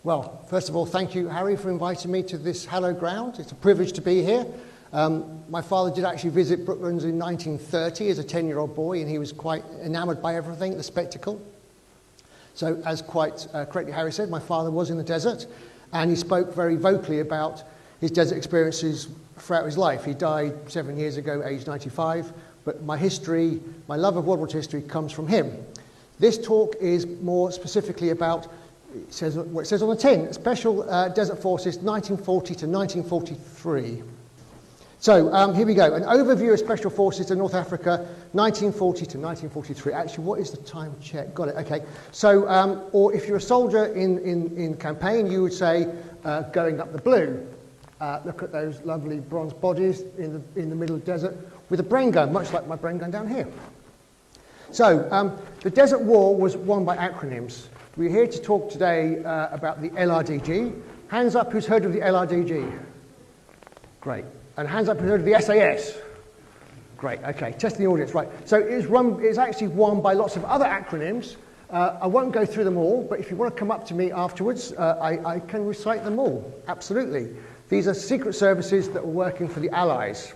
Well, first of all, thank you, Harry, for inviting me to this hallowed ground. It's a privilege to be here. My father did actually visit Brooklands in 1930 as a 10-year-old boy, and he was quite enamoured by everything, the spectacle. So, as quite correctly Harry said, my father was in the desert, and he spoke very vocally about his desert experiences throughout his life. He died 7 years ago, aged 95, but my love of World War history comes from him. This talk is more specifically about what it says on the tin, Special Desert Forces 1940 to 1943. So here we go, an overview of Special Forces in North Africa 1940 to 1943. Actually, what is the time check? Got it, okay. So, or if you're a soldier in campaign, you would say going up the blue. Look at those lovely bronze bodies in the middle of the desert with a brain gun, much like my brain gun down here. So, the Desert War was won by acronyms. We're here to talk today about the LRDG. Hands up who's heard of the LRDG? Great. And hands up who's heard of the SAS? Great, okay. Testing the audience, right. So it's actually won by lots of other acronyms. I won't go through them all, but if you want to come up to me afterwards, I can recite them all, absolutely. These are secret services that were working for the Allies.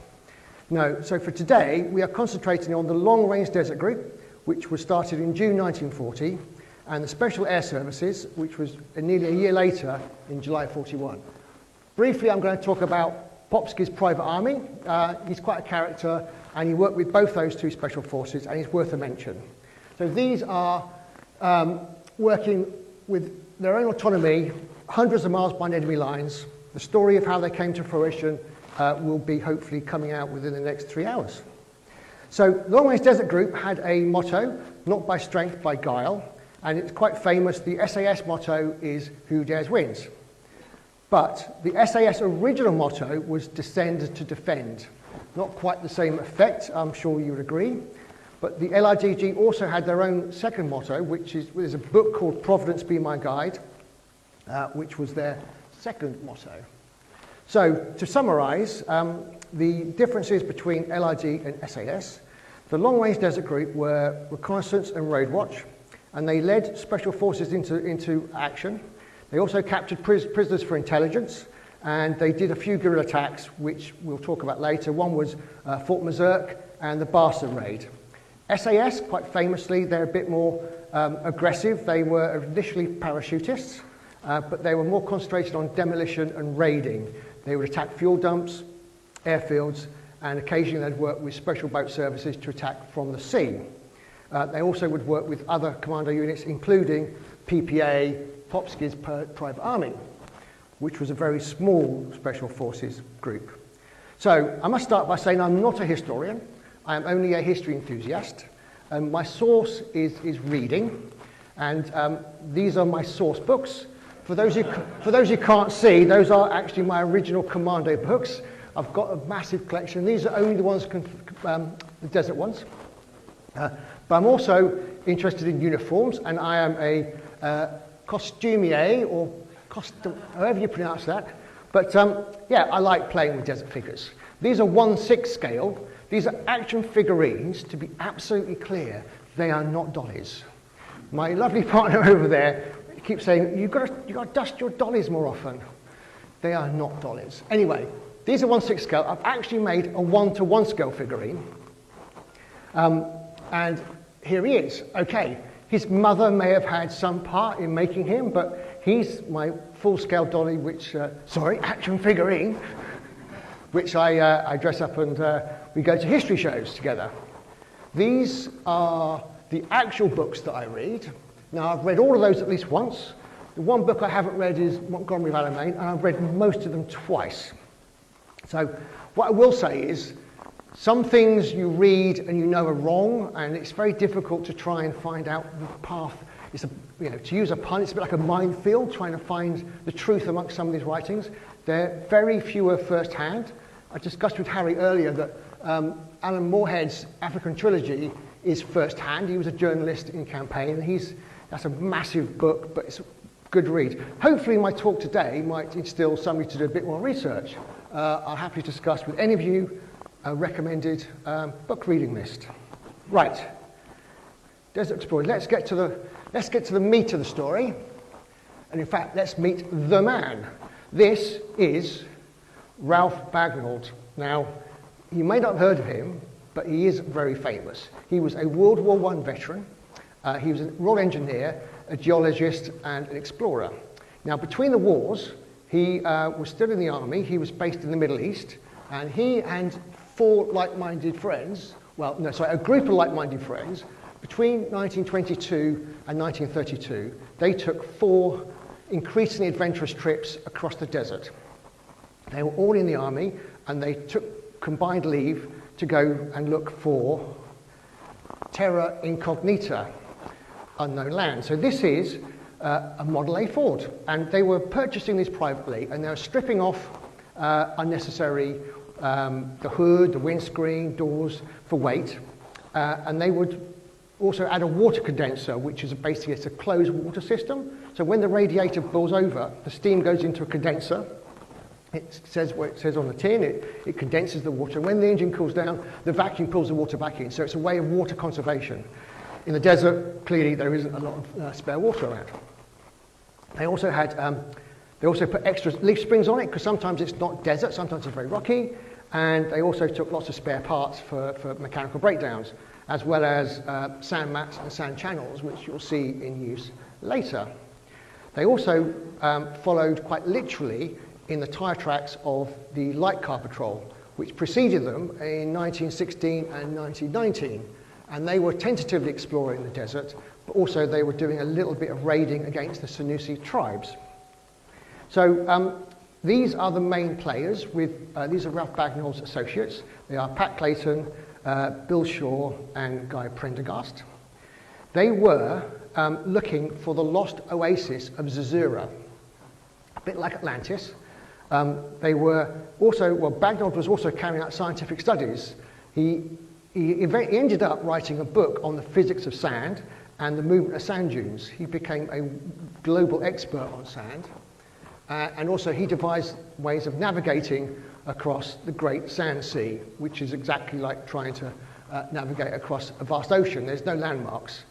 No, so for today, we are concentrating on the Long Range Desert Group, which was started in June 1940, and the Special Air Services, which was nearly a year later in July 41. Briefly, I'm going to talk about Popsky's Private Army. He's quite a character, and he worked with both those two special forces, and he's worth a mention. So these are working with their own autonomy, hundreds of miles behind enemy lines. The story of how they came to fruition will be hopefully coming out within the next 3 hours. So the Long Range Desert Group had a motto, not by strength, by guile. And it's quite famous. The SAS motto is, who dares wins. But the SAS original motto was descend to defend. Not quite the same effect, I'm sure you would agree. But the LRDG also had their own second motto, which is, there's a book called Providence Be My Guide, which was their second motto. So to summarize, the differences between LRD and SAS, the Long Range Desert Group were reconnaissance and road watch, and they led special forces into action. They also captured prisoners for intelligence, and they did a few guerrilla attacks, which we'll talk about later. One was Fort Mazurk and the Barson raid. SAS, quite famously, they're a bit more aggressive. They were initially parachutists, but they were more concentrated on demolition and raiding. They would attack fuel dumps, airfields, and occasionally they'd work with special boat services to attack from the sea. They also would work with other commando units, including PPA, Popsky's Private Army, which was a very small special forces group. So I must start by saying I'm not a historian. I am only a history enthusiast. My source is reading, and these are my source books. For those who can't see, those are actually my original commando books. I've got a massive collection. These are only the ones, the desert ones. But I'm also interested in uniforms, and I am a costumier, or however you pronounce that. But yeah, I like playing with desert figures. These are 1/6 scale. These are action figurines. To be absolutely clear, they are not dollies. My lovely partner over there keeps saying, you've got to dust your dollies more often. They are not dollies. Anyway, these are 1/6 scale. I've actually made a 1:1 scale figurine. And here he is. Okay, his mother may have had some part in making him, but he's my full-scale dolly, action figurine, which I dress up and we go to history shows together. These are the actual books that I read. Now, I've read all of those at least once. The one book I haven't read is Montgomery Valley, Mayne, and I've read most of them twice. So what I will say is, some things you read and you know are wrong, and it's very difficult to try and find out the path. To use a pun, it's a bit like a minefield, trying to find the truth amongst some of these writings. They're very few are first-hand. I discussed with Harry earlier that Alan Moorehead's African Trilogy is first-hand. He was a journalist in campaign. That's a massive book, but it's a good read. Hopefully my talk today might instill somebody to do a bit more research. I'll happily discuss with any of you a recommended book reading list. Right, Desert Explorer. Let's get to the meat of the story. And in fact, let's meet the man. This is Ralph Bagnold. Now, you may not have heard of him, but he is very famous. He was a World War I veteran. He was a Royal Engineer, a geologist, and an explorer. Now, between the wars, he was still in the army. He was based in the Middle East, and he and four like-minded friends, a group of like-minded friends, between 1922 and 1932, they took 4 increasingly adventurous trips across the desert. They were all in the army, and they took combined leave to go and look for terra incognita, unknown land. So this is a Model A Ford, and they were purchasing this privately, and they were stripping off unnecessary the hood, the windscreen, doors for weight, and they would also add a water condenser, which is basically a closed water system. So when the radiator boils over, the steam goes into a condenser. It says what it says on the tin, it condenses the water. When the engine cools down, the vacuum pulls the water back in. So it's a way of water conservation. In the desert, clearly there isn't a lot of spare water around. They also put extra leaf springs on it, because sometimes it's not desert, sometimes it's very rocky. And they also took lots of spare parts for mechanical breakdowns, as well as sand mats and sand channels, which you'll see in use later. They also followed quite literally in the tyre tracks of the light car patrol, which preceded them in 1916 and 1919. And they were tentatively exploring the desert, but also they were doing a little bit of raiding against the Senussi tribes. So these are the main players. These are Ralph Bagnold's associates. They are Pat Clayton, Bill Shaw, and Guy Prendergast. They were looking for the lost oasis of Zazura, a bit like Atlantis. They were also, Bagnold was also carrying out scientific studies. He ended up writing a book on the physics of sand and the movement of sand dunes. He became a global expert on sand. And also he devised ways of navigating across the Great Sand Sea, which is exactly like trying to navigate across a vast ocean. There's no landmarks.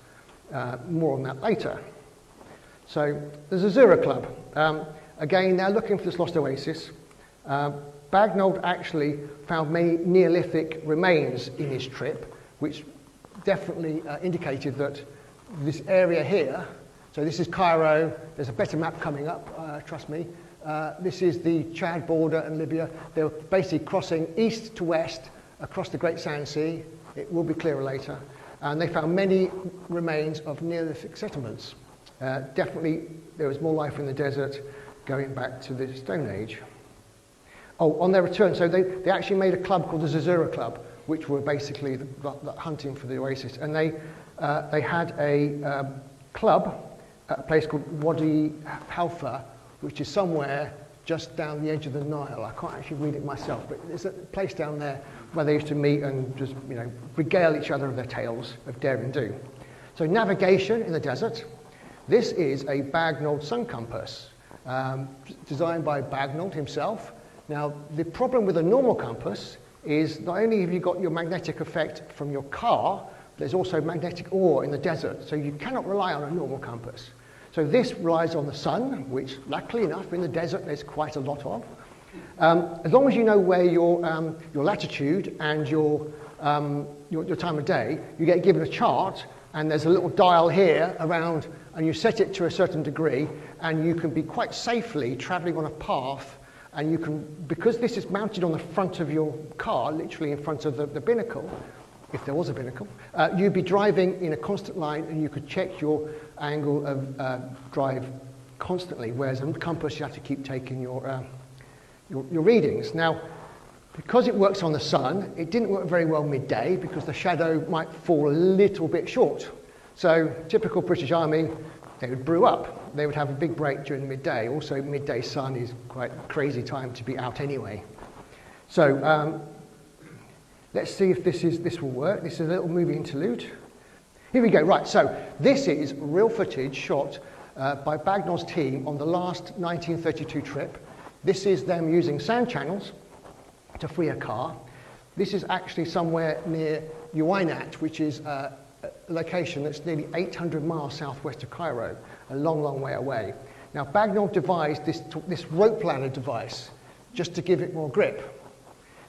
More on that later. So the Zazura Club. Again, they're looking for this lost oasis. Bagnold actually found many Neolithic remains in his trip, which definitely indicated that this area here, so this is Cairo, there's a better map coming up, trust me. This is the Chad border and Libya. They were basically crossing east to west across the Great Sand Sea. It will be clearer later. And they found many remains of Neolithic settlements. Definitely there was more life in the desert going back to the Stone Age. Oh, on their return, so they actually made a club called the Zazura Club, which were basically the hunting for the oasis. And they had a club at a place called Wadi Halfa, which is somewhere just down the edge of the Nile. I can't actually read it myself, but there's a place down there where they used to meet and just, regale each other of their tales of daring do. So navigation in the desert. This is a Bagnold sun compass, designed by Bagnold himself. Now, the problem with a normal compass is not only have you got your magnetic effect from your car, there's also magnetic ore in the desert, so you cannot rely on a normal compass. So this relies on the sun, which luckily enough in the desert there's quite a lot of. As long as you know where your latitude and your time of day, you get given a chart, and there's a little dial here around, and you set it to a certain degree, and you can be quite safely traveling on a path. And you can, because this is mounted on the front of your car, literally in front of the binnacle, if there was a binnacle, you'd be driving in a constant line, and you could check your angle of drive constantly, whereas a compass you have to keep taking your readings. Now, because it works on the sun, it didn't work very well midday because the shadow might fall a little bit short. So, typical British Army, they would brew up. They would have a big break during midday. Also, midday sun is quite a crazy time to be out anyway. So, let's see if this will work. This is a little movie interlude. Here we go. Right, so this is real footage shot by Bagnold's team on the last 1932 trip. This is them using sand channels to free a car. This is actually somewhere near Uwainat, which is a location that's nearly 800 miles southwest of Cairo, a long, long way away. Now, Bagnold devised this rope ladder device just to give it more grip.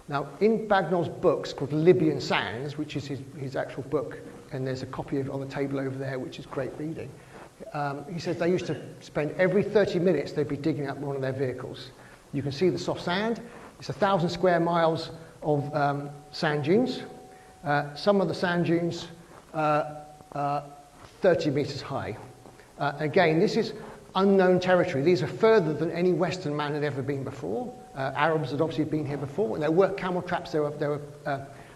Now, in Bagnold's books called Libyan Sands, which is his actual book, and there's a copy of it on the table over there, which is great reading, he says they used to spend every 30 minutes they'd be digging up one of their vehicles. You can see the soft sand. It's 1,000 square miles of sand dunes. Some of the sand dunes are 30 meters high. Again, this is unknown territory. These are further than any Western man had ever been before. Arabs had obviously been here before, and there were camel traps they were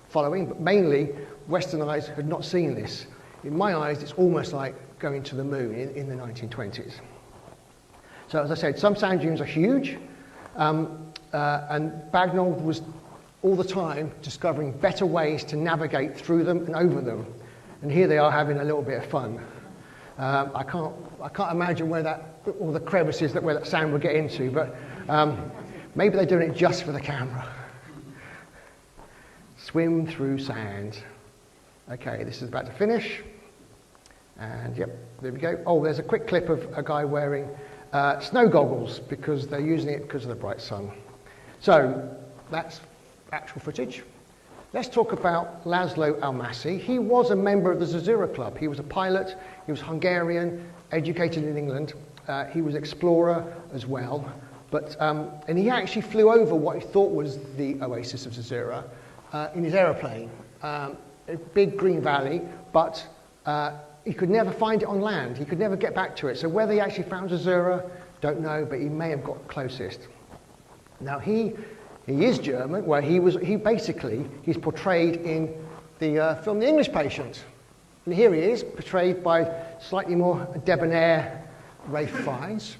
following, but mainly Western eyes had not seen this. In my eyes, it's almost like going to the moon in the 1920s. So as I said, some sand dunes are huge, and Bagnold was all the time discovering better ways to navigate through them and over them. And here they are having a little bit of fun. I can't imagine where all the crevices where that sand would get into, but maybe they're doing it just for the camera. Swim through sand. Okay, this is about to finish. And yep, there we go. Oh, there's a quick clip of a guy wearing snow goggles because they're using it because of the bright sun. So that's actual footage. Let's talk about Laszlo Almasi. He was a member of the Zazura Club. He was a pilot. He was Hungarian, educated in England. He was an explorer as well. But, and he actually flew over what he thought was the oasis of Zazura in his aeroplane. A big green valley, but he could never find it on land. He could never get back to it. So whether he actually found Zazura, don't know, but he may have got closest. Now he is German, where he's portrayed in the film The English Patient. And here he is, portrayed by slightly more debonair Ralph Fiennes.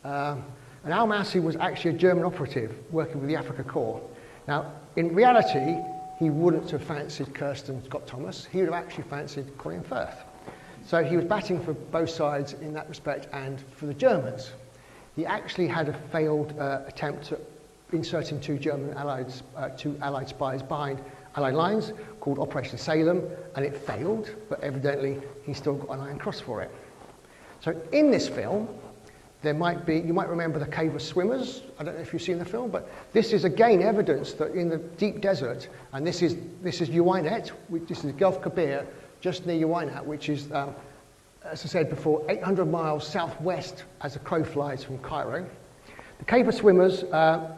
And Almasi was actually a German operative working with the Afrika Korps. Now, in reality, he wouldn't have fancied Kirsten Scott Thomas. He would have actually fancied Colin Firth. So he was batting for both sides in that respect and for the Germans. He actually had a failed attempt at inserting two Allied spies behind Allied lines called Operation Salem, and it failed, but evidently he still got an Iron Cross for it. So in this film, you might remember the Cave of Swimmers. I don't know if you've seen the film, but this is again evidence that in the deep desert, and this is Uwainet, this is Gulf Kabir, just near Uwainet, which is, as I said before, 800 miles southwest as a crow flies from Cairo. The Cave of Swimmers,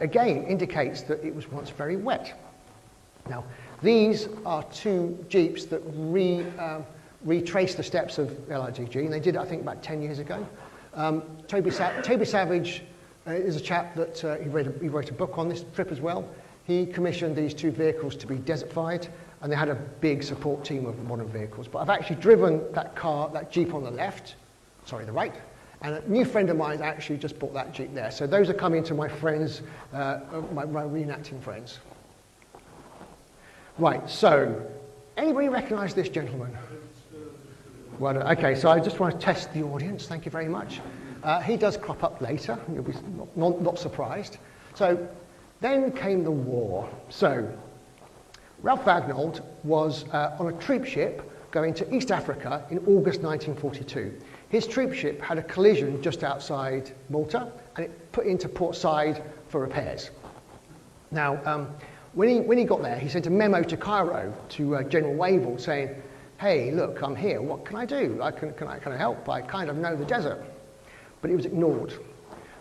again, indicates that it was once very wet. Now, these are two jeeps that retrace the steps of LRDG, and they did it, I think, about 10 years ago. Toby Savage is a chap that he wrote a book on this trip as well. He commissioned these two vehicles to be desertified, and they had a big support team of modern vehicles. But I've actually driven that Jeep on the right, and a new friend of mine actually just bought that Jeep there. So those are coming to my friends, my reenacting friends. Right, so anybody recognise this gentleman? Well, okay, so I just want to test the audience. Thank you very much. He does crop up later. You'll be not surprised. So then came the war. So Ralph Bagnold was on a troop ship going to East Africa in August 1942. His troop ship had a collision just outside Malta, and it put into Port Said for repairs. Now, when he got there, he sent a memo to Cairo to General Wavell saying, "Hey, look, I'm here. What can I do? Can I help? I kind of know the desert." But it was ignored.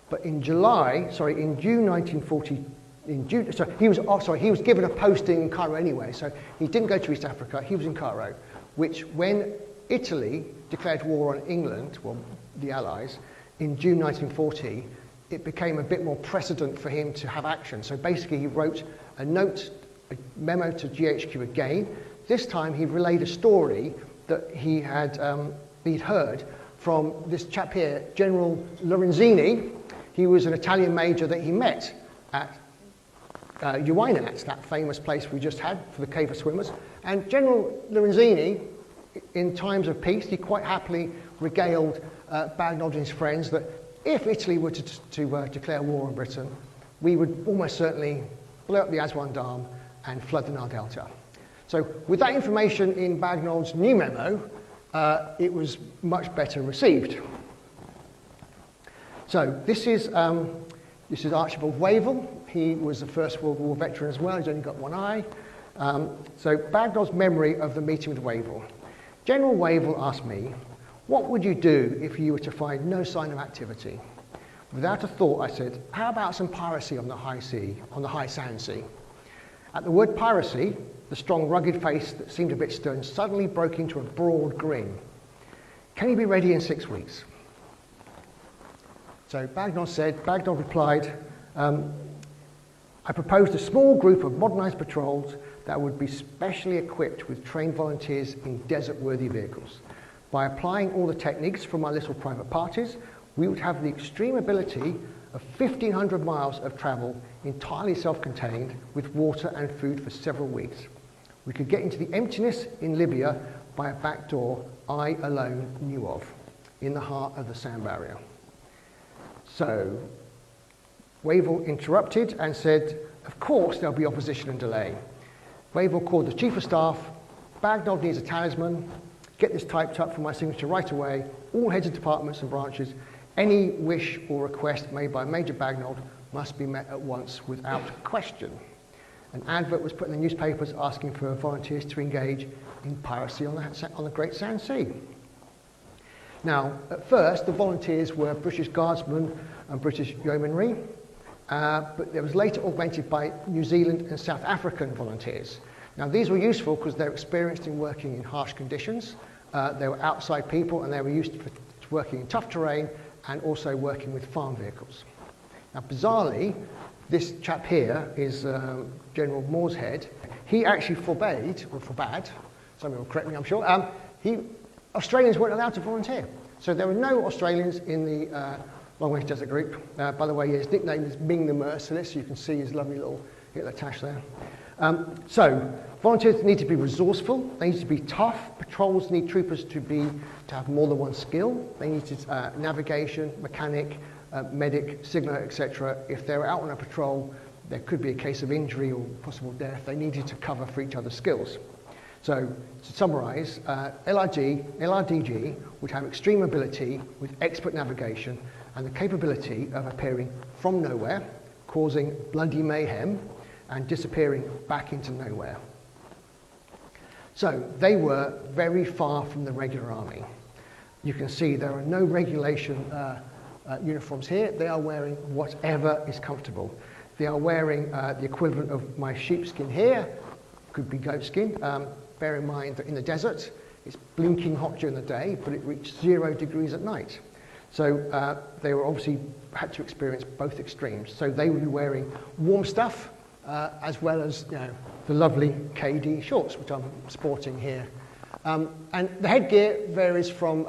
But in June 1940, he was given a posting in Cairo anyway, so he didn't go to East Africa. He was in Cairo, which when Italy declared war on England, well, the Allies, in June 1940, it became a bit more precedent for him to have action. So basically, he wrote a memo to GHQ again. This time, he relayed a story that he'd heard from this chap here, General Lorenzini. He was an Italian major that he met at Uwainet, that famous place we just had for the Cave of Swimmers. And General Lorenzini, in times of peace, he quite happily regaled Bagnold and his friends that if Italy were to declare war on Britain, we would almost certainly blow up the Aswan Dam and flood the Nile Delta. So with that information in Bagnold's new memo, it was much better received. So this is Archibald Wavell. He was a First World War veteran as well. He's only got one eye. So Bagnold's memory of the meeting with Wavell. General Wavell asked me, what would you do if you were to find no sign of activity? Without a thought, I said, how about some piracy on the high sea, on the high sand sea? At the word piracy, the strong, rugged face that seemed a bit stern suddenly broke into a broad grin. Can you be ready in 6 weeks? So Bagnold replied, I proposed a small group of modernised patrols that would be specially equipped with trained volunteers in desert-worthy vehicles. By applying all the techniques from our little private parties, we would have the extreme ability of 1,500 miles of travel entirely self-contained with water and food for several weeks. We could get into the emptiness in Libya by a back door I alone knew of, in the heart of the sand barrier. So, Wavell interrupted and said, of course there'll be opposition and delay. Wavell called the Chief of Staff, Bagnold needs a talisman, get this typed up for my signature right away, all heads of departments and branches, any wish or request made by Major Bagnold must be met at once without question. An advert was put in the newspapers asking for volunteers to engage in piracy on the Great Sand Sea. Now, at first, the volunteers were British Guardsmen and British Yeomanry, but it was later augmented by New Zealand and South African volunteers. Now, these were useful because they're experienced in working in harsh conditions. They were outside people and they were used to working in tough terrain and also working with farm vehicles. Now, bizarrely, this chap here is General Morshead. He actually forbade, somebody will correct me, I'm sure, Australians weren't allowed to volunteer. So there were no Australians in the Long Range Desert Group. By the way, his nickname is Ming the Merciless. You can see his lovely little Hitler tash there. So volunteers need to be resourceful. They need to be tough. Patrols need troopers to have more than one skill. They need navigation, mechanic, medic, signal, etc. If they're out on a patrol, there could be a case of injury or possible death. They needed to cover for each other's skills. So, to summarise, LRDG would have extreme ability with expert navigation and the capability of appearing from nowhere, causing bloody mayhem, and disappearing back into nowhere. So, they were very far from the regular army. You can see there are no regulation uniforms here. They are wearing whatever is comfortable. They are wearing the equivalent of my sheepskin here, could be goatskin. Bear in mind that in the desert, it's blinking hot during the day, but it reached 0 degrees at night. So they were obviously had to experience both extremes. So they would be wearing warm stuff, as well as the lovely KD shorts, which I'm sporting here. And the headgear varies from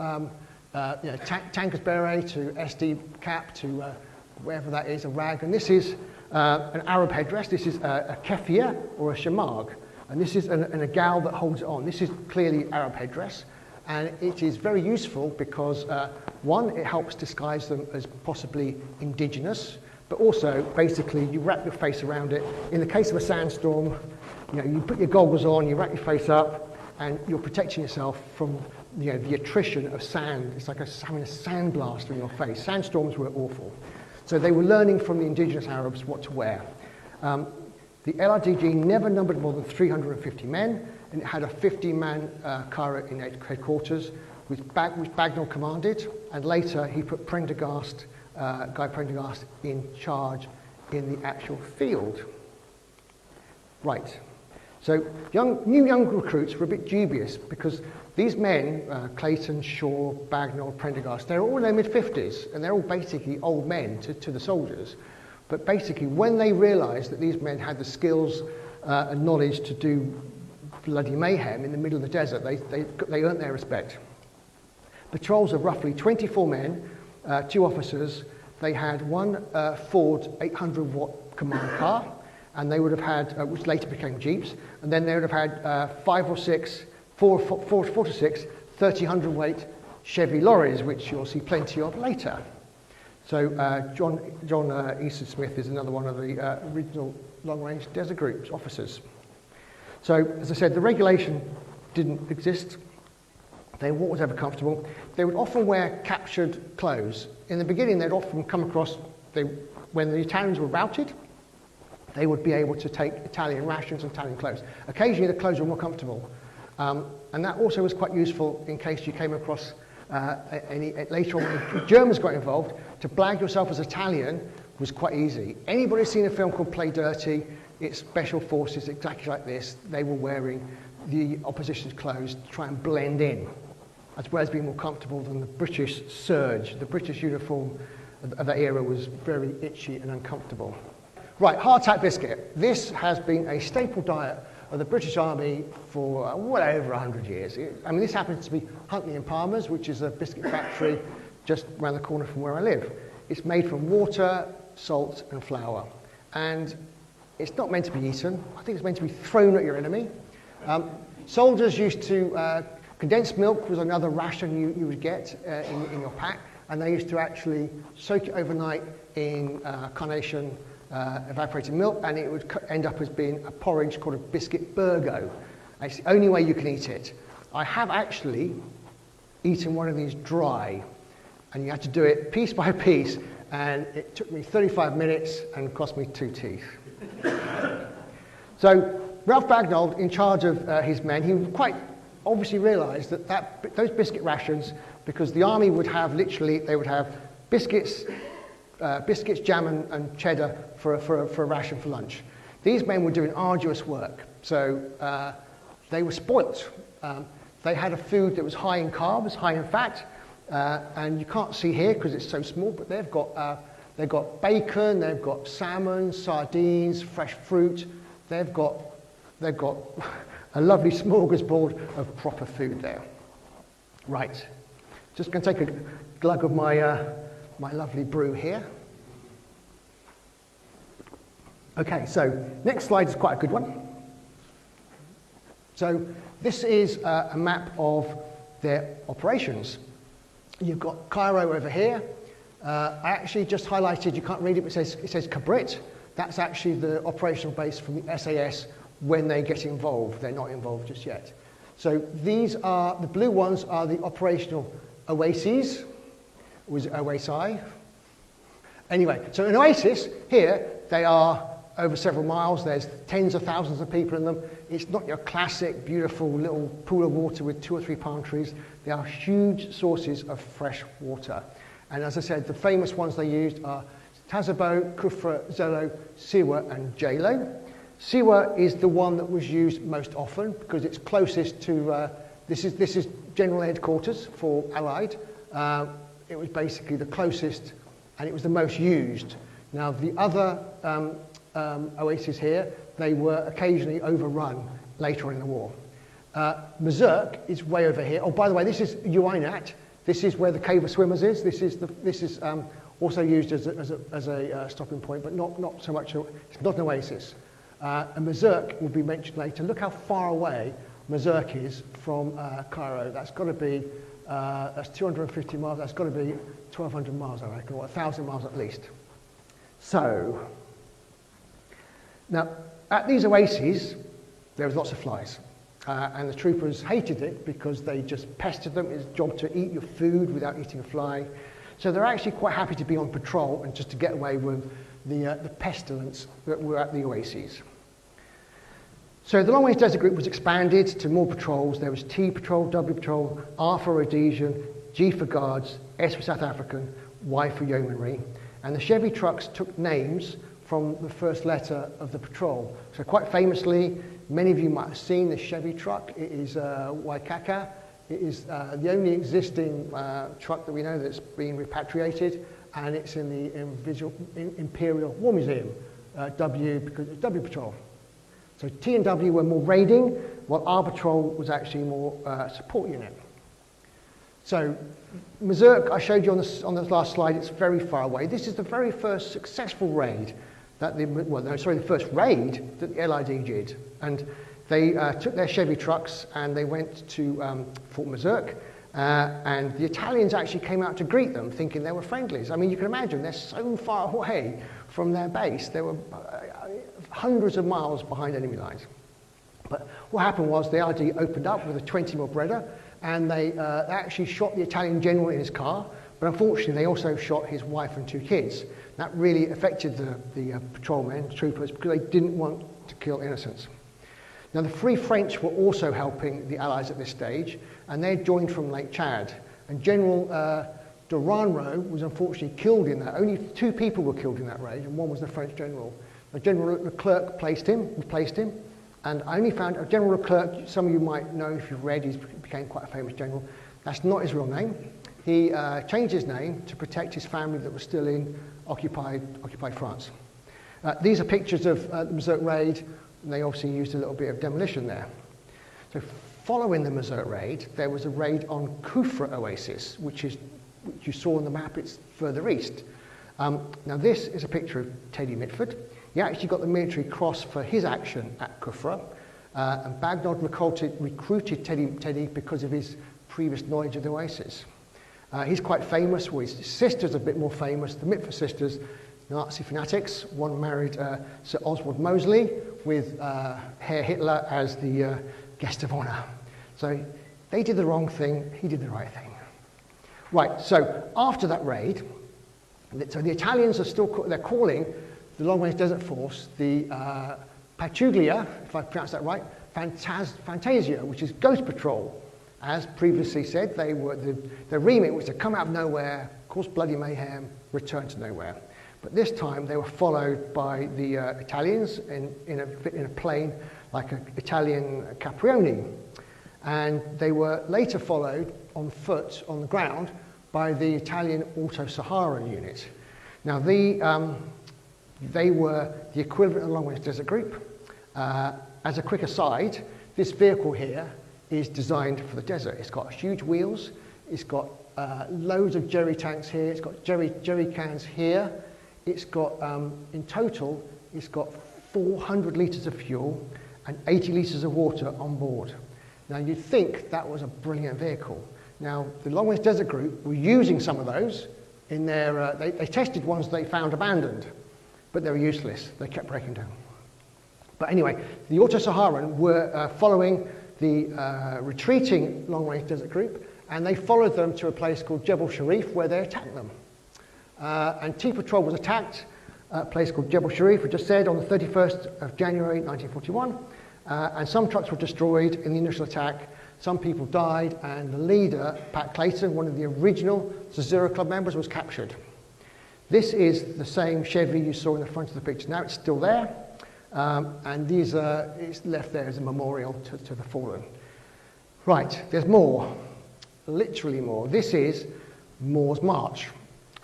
tanker's beret to SD cap to wherever that is, a rag. And this is an Arab headdress. This is a keffiyeh or a shamag. And this is a gal that holds it on. This is clearly Arab headdress. And it is very useful because, one, it helps disguise them as possibly indigenous, but also, basically, you wrap your face around it. In the case of a sandstorm, you put your goggles on, you wrap your face up, and you're protecting yourself from the attrition of sand. It's like having a sandblast on your face. Sandstorms were awful. So they were learning from the indigenous Arabs what to wear. The LRDG never numbered more than 350 men, and it had a 50-man Cairo in headquarters, which Bagnold commanded, and later he put Prendergast, Guy Prendergast in charge in the actual field. Right. So new young recruits were a bit dubious because these men, Clayton, Shaw, Bagnold, Prendergast, they're all in their mid-50s, and they're all basically old men to the soldiers. But basically, when they realised that these men had the skills and knowledge to do bloody mayhem in the middle of the desert, they earned their respect. Patrols of roughly 24 men, 2 officers. They had one Ford 800-watt command car, and they would have had, which later became Jeeps, and then they would have had 4 to 6 30-hundredweight Chevy lorries, which you'll see plenty of later. So John Easton Smith is another one of the original long-range desert groups officers. So, as I said, the regulation didn't exist. They wore whatever comfortable. They would often wear captured clothes. In the beginning, they'd often come across, when the Italians were routed, they would be able to take Italian rations and Italian clothes. Occasionally, the clothes were more comfortable. And that also was quite useful in case you came across later on when the Germans got involved. To blag yourself as Italian was quite easy. Anybody seen a film called Play Dirty? It's special forces exactly like this. They were wearing the opposition's clothes to try and blend in, as well as being more comfortable than the British serge. The British uniform of that era was very itchy and uncomfortable. Right, hardtack biscuit. This has been a staple diet of the British Army for well over 100 years. I mean, this happens to be Huntley and Palmer's, which is a biscuit factory just around the corner from where I live. It's made from water, salt and flour. And it's not meant to be eaten. I think it's meant to be thrown at your enemy. Soldiers used to, condensed milk was another ration you would get in your pack. And they used to actually soak it overnight in carnation evaporated milk, and it would end up as being a porridge called a biscuit burgo. It's the only way you can eat it. I have actually eaten one of these dry, and you had to do it piece by piece, and it took me 35 minutes and cost me 2 teeth. So Ralph Bagnold, in charge of his men, he quite obviously realised that those biscuit rations, because the army would have literally, they would have biscuits, jam and cheddar for a ration for lunch. These men were doing arduous work, so they were spoilt. They had a food that was high in carbs, high in fat, and you can't see here because it's so small, but they've got bacon, they've got salmon, sardines, fresh fruit. They've got a lovely smorgasbord of proper food there. Right, just going to take a glug of my my lovely brew here. Okay, so next slide is quite a good one. So this is a map of their operations. You've got Cairo over here. I actually just highlighted, you can't read it, but it says Kabrit. That's actually the operational base from the SAS when they get involved. They're not involved just yet. So these are, the blue ones are the operational oases. Was it oasi? Anyway, so an oasis here, they are over several miles. There's tens of thousands of people in them. It's not your classic, beautiful little pool of water with 2 or 3 palm trees. They are huge sources of fresh water. And as I said, the famous ones they used are Tazabo, Kufra, Zelo, Siwa, and Jalo. Siwa is the one that was used most often because it's closest to, this is general headquarters for Allied. It was basically the closest, and it was the most used. Now, the other oases here, they were occasionally overrun later on in the war. Mazurk is way over here. Oh, by the way, this is Uinat. This is where the Cave of Swimmers is. This is also used as a stopping point, but not so much. It's not an oasis. And Mazurk will be mentioned later. Look how far away Mazurk is from Cairo. That's got to be. That's 250 miles, that's got to be 1,200 miles, I reckon, or 1,000 miles at least. So, now, at these oases, there was lots of flies. And the troopers hated it because they just pestered them. It's a job to eat your food without eating a fly. So they're actually quite happy to be on patrol and just to get away with the pestilence that were at the oases. So the Long Range Desert Group was expanded to more patrols. There was T Patrol, W Patrol, R for Rhodesian, G for Guards, S for South African, Y for Yeomanry. And the Chevy trucks took names from the first letter of the patrol. So quite famously, many of you might have seen the Chevy truck. It is Waikaka. It is the only existing truck that we know that's been repatriated, and it's in the Imperial War Museum, W Patrol. So T and W were more raiding, while R Patrol was actually more support unit. So Mazurk, I showed you on the last slide, it's very far away. This is the very first successful raid that the first raid that the LRDG did. And they took their Chevy trucks and they went to Fort Mazurk. And the Italians actually came out to greet them, thinking they were friendlies. I mean, you can imagine, they're so far away from their base. They were hundreds of miles behind enemy lines. But what happened was the RD opened up with a 20 mil Beretta, and they actually shot the Italian general in his car, but unfortunately they also shot his wife and 2 kids. That really affected the patrolmen, troopers, because they didn't want to kill innocents. Now the Free French were also helping the Allies at this stage, and they joined from Lake Chad. And General Duranro was unfortunately killed in that. Only 2 people were killed in that raid, and one was the French general. Now, General Leclerc replaced him, and I only found General Leclerc, some of you might know if you've read, he became quite a famous general. That's not his real name. He changed his name to protect his family that was still in occupied France. These are pictures of the Mazerk raid, and they obviously used a little bit of demolition there. So following the Mazerk raid, there was a raid on Kufra Oasis, which you saw on the map, it's further east. Now this is a picture of Teddy Mitford. He actually got the military cross for his action at Kufra, and Bagnold recruited Teddy because of his previous knowledge of the Oasis. He's quite famous, well, his sister's a bit more famous, the Mitford sisters, Nazi fanatics. One married Sir Oswald Mosley with Herr Hitler as the guest of honor. So they did the wrong thing, he did the right thing. Right, so after that raid, so the Italians are still, they're calling the Long Range Desert Force the Pattuglia, if I pronounce that right, Fantasia, which is Ghost Patrol. As previously said, they were their remit was to come out of nowhere, cause bloody mayhem, return to nowhere. But this time they were followed by the Italians in a plane like an Italian Caprioni. And they were later followed on foot on the ground by the Italian Auto-Sahara unit. Now they were the equivalent of the Long Range Desert Group. As a quick aside, this vehicle here is designed for the desert. It's got huge wheels, it's got loads of jerry tanks here, it's got jerry cans here, it's got, in total, it's got 400 litres of fuel and 80 litres of water on board. Now you'd think that was a brilliant vehicle. Now the Long Range Desert Group were using some of those in their, they tested ones they found abandoned, but they were useless, they kept breaking down. But anyway, the Auto-Saharan were following the retreating Long Range Desert Group, and they followed them to a place called Jebel Sharif where they attacked them. And T Patrol was attacked at a place called Jebel Sharif, I just said, on the 31st of January 1941, and some trucks were destroyed in the initial attack, some people died, and the leader, Pat Clayton, one of the original Zazura Club members, was captured. This is the same Chevy you saw in the front of the picture. Now it's still there. And these it's left there as a memorial to the fallen. Right, there's more, literally more. This is Moore's March.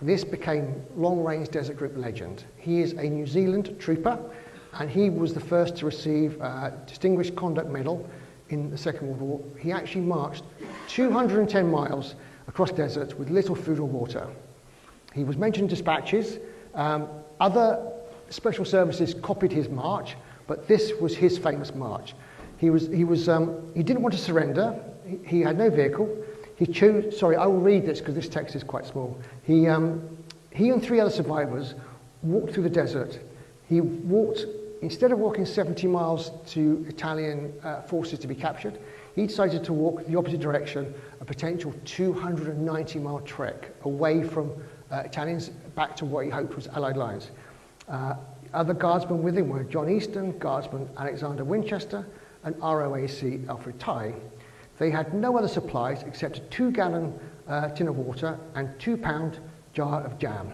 This became Long Range Desert Group legend. He is a New Zealand trooper, and he was the first to receive a Distinguished Conduct Medal in the Second World War. He actually marched 210 miles across deserts with little food or water. He was mentioned in dispatches. Other special services copied his march, but this was his famous march. He didn't want to surrender. He had no vehicle. He chose, sorry, I will read this because this text is quite small. He and 3 other survivors walked through the desert. He walked, instead of walking 70 miles to Italian forces to be captured, he decided to walk the opposite direction, a potential 290-mile trek away from Italians back to what he hoped was Allied lines. Other guardsmen with him were John Easton, Guardsman Alexander Winchester, and ROAC Alfred Tye. They had no other supplies except a 2-gallon tin of water and 2-pound jar of jam.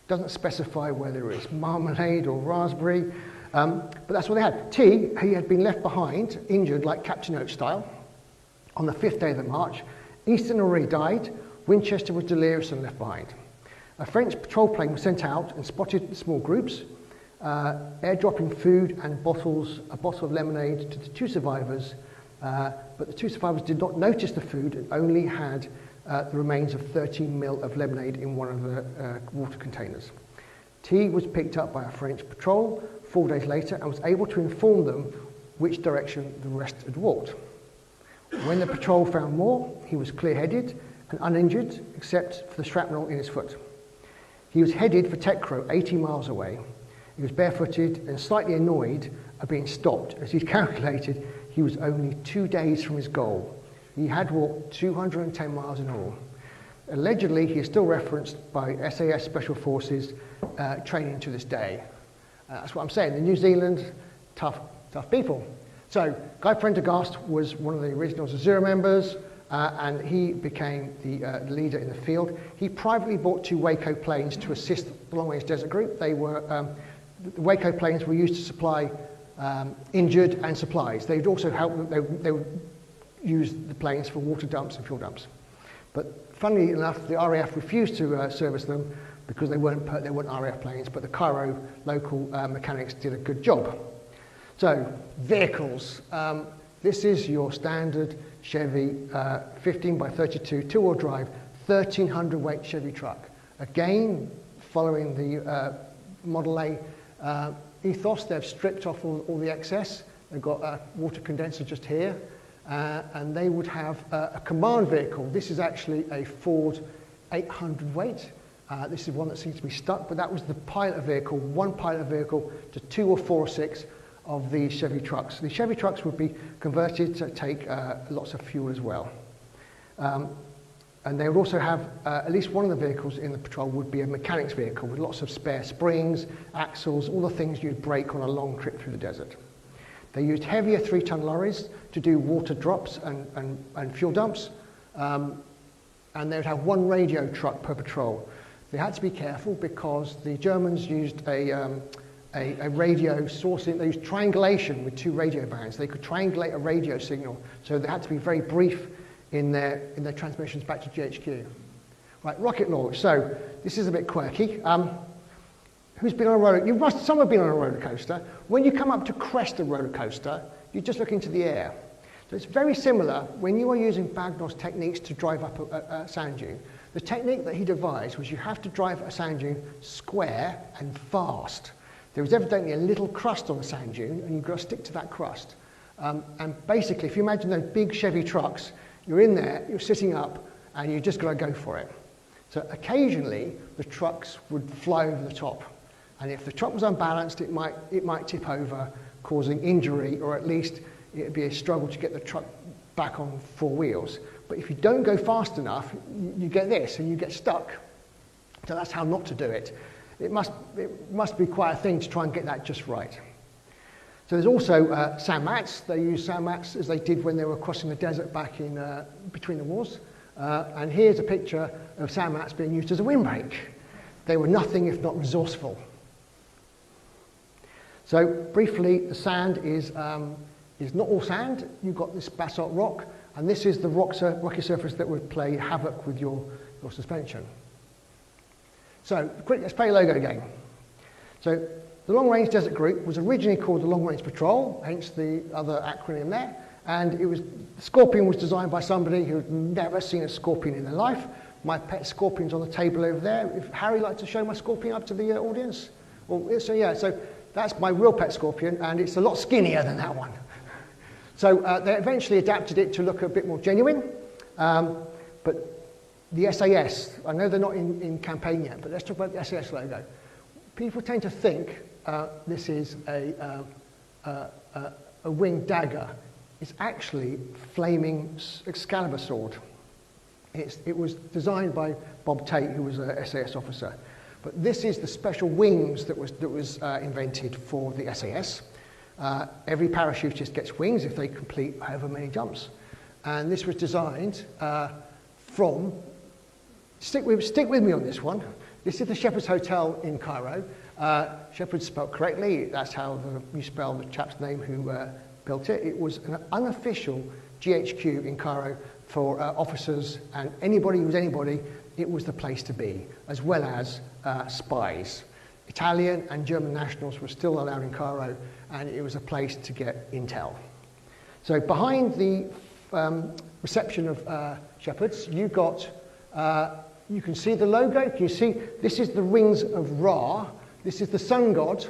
Doesn't specify whether it's marmalade or raspberry, but that's what they had. T, he had been left behind, injured like Captain Oates style, on the 5th day of the march. Easton already died. Winchester was delirious and left behind. A French patrol plane was sent out and spotted small groups, airdropping food and a bottle of lemonade to the 2 survivors, but the 2 survivors did not notice the food and only had the remains of 13 mil of lemonade in one of the water containers. T was picked up by a French patrol 4 days later and was able to inform them which direction the rest had walked. When the patrol found Moore, he was clear-headed and uninjured except for the shrapnel in his foot. He was headed for Tekro, 80 miles away. He was barefooted and slightly annoyed at being stopped, as he'd calculated he was only 2 days from his goal, He had walked 210 miles in all. Allegedly, he is still referenced by SAS Special Forces training to this day. That's what I'm saying. In New Zealand, tough people. So, Guy Prendergast was one of the original Zero members, and he became the leader in the field. He privately bought 2 Waco planes to assist the Long Range Desert Group. They were, the Waco planes were used to supply injured and supplies. They'd also help them, they would use the planes for water dumps and fuel dumps. But funnily enough, the RAF refused to service them because they weren't RAF planes, but the Cairo local mechanics did a good job. So, vehicles. This is your standard Chevy 15 by 32 two-wheel drive 1,300 weight Chevy truck. Again, following the Model A ethos, they've stripped off all the excess. They've got a water condenser just here, and they would have a command vehicle. This is actually a Ford 800 weight. This is one that seems to be stuck, but that was the pilot vehicle, one pilot vehicle to 2 or 4 or 6 of the Chevy trucks. The Chevy trucks would be converted to take lots of fuel as well. And they would also have, at least one of the vehicles in the patrol would be a mechanic's vehicle with lots of spare springs, axles, all the things you'd break on a long trip through the desert. They used heavier 3-ton lorries to do water drops and fuel dumps. And they would have 1 radio truck per patrol. They had to be careful because the Germans used a radio sourcing. They used triangulation with 2 radio bands. They could triangulate a radio signal, so they had to be very brief in their transmissions back to GHQ. Right, rocket launch. So this is a bit quirky. Who's been on a roller? Some have been on a roller coaster. When you come up to crest a roller coaster, you just look into the air. So it's very similar when you are using Bagnold's techniques to drive up a sand dune. The technique that he devised was you have to drive a sand dune square and fast. There was evidently a little crust on the sand dune, and you've got to stick to that crust. And basically, if you imagine those big Chevy trucks, you're in there, you're sitting up, and you just got to go for it. So occasionally, the trucks would fly over the top. And if the truck was unbalanced, it might tip over, causing injury, or at least it'd be a struggle to get the truck back on 4 wheels. But if you don't go fast enough, you get this, and you get stuck. So that's how not to do it. It must be quite a thing to try and get that just right. So there's also sand mats. They use sand mats as they did when they were crossing the desert back in between the wars. And here's a picture of sand mats being used as a windbreak. They were nothing if not resourceful. So briefly, the sand is not all sand. You've got this basalt rock, and this is the rocky surface that would play havoc with your suspension. So, quick, let's play a logo game. So, the Long Range Desert Group was originally called the Long Range Patrol, hence the other acronym there. And the Scorpion was designed by somebody who had never seen a scorpion in their life. My pet scorpion's on the table over there. If Harry likes to show my scorpion up to the audience? Well, so that's my real pet scorpion, and it's a lot skinnier than that one. So they eventually adapted it to look a bit more genuine, but the SAS, I know they're not in campaign yet, but let's talk about the SAS logo. People tend to think this is a winged dagger. It's actually flaming Excalibur sword. It was designed by Bob Tate, who was a SAS officer. But this is the special wings that was invented for the SAS. Every parachutist gets wings if they complete however many jumps. And this was designed from, stick with me on this one. This is the Shepherd's Hotel in Cairo. Shepherd's spelled correctly. That's how you spell the chap's name who built it. It was an unofficial GHQ in Cairo for officers and anybody who was anybody. It was the place to be, as well as spies. Italian and German nationals were still allowed in Cairo, and it was a place to get intel. So behind the reception of Shepherds, you can see the logo. Can you see? This is the wings of Ra. This is the sun god,